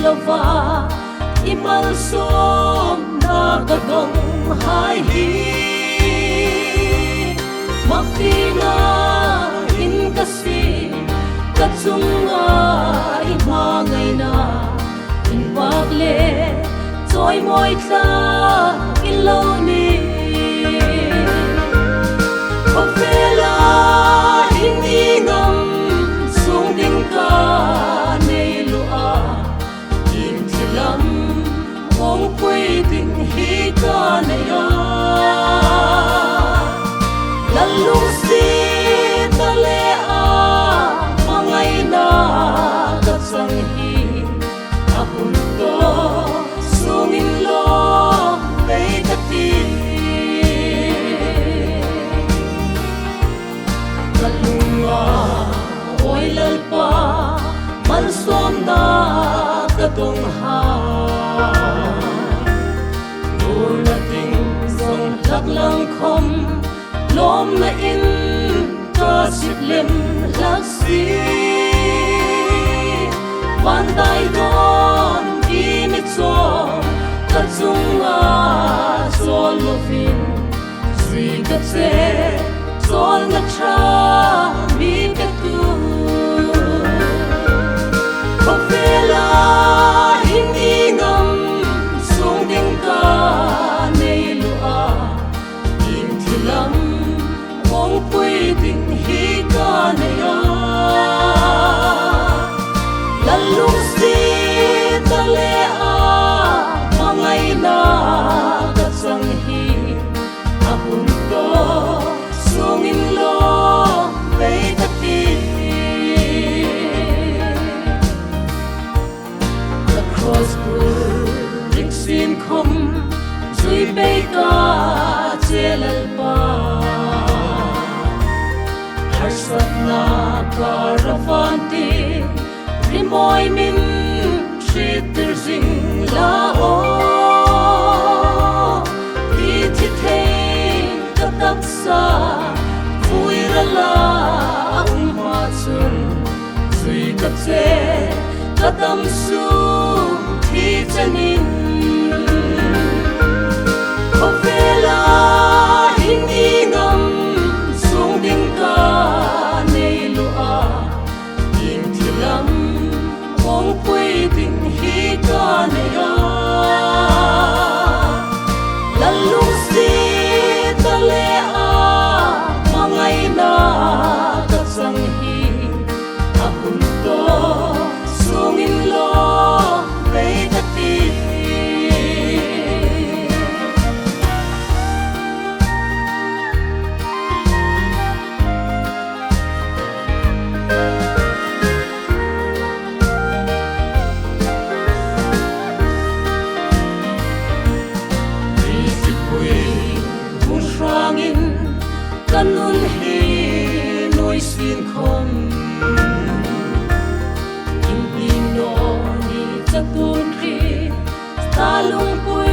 lova imal som na kadong hai hi maktina in kasi katsunga imangai na in pagle toy moi tla ilaw ni pagpela hindi ngam sungding ka nei lua in tilam kung pwedeng hika na ya lalong si talea mangay na katsanghi akong to sungin lo kay kati kalunga oy lalpa mansom na katong ha nating song laklang khom lom na in kasitlim laksi pandai don imitso katsunga solovin sui katse sol na tra mi katu pagpela hindi ngam sungding ka nei lua in tilam kung pwedeng hika na ya lalong si talea mangay na katsanghi akong to sungin lo kay kati the crossroad sin khom sui bay ka chelal pa harsat na karavanti rimoy min shitter sing lao iti thei kataksa vui rala ang matsun sui katse katam su thi chanin pagpela hindi ngam sungding ka nei lua in tilam kung pwedeng hika na ya lalong si talea mangay na katsanghi akong to sungin lo kay kati kanun hi noi sin khom in no ni chatun khi ta lung pui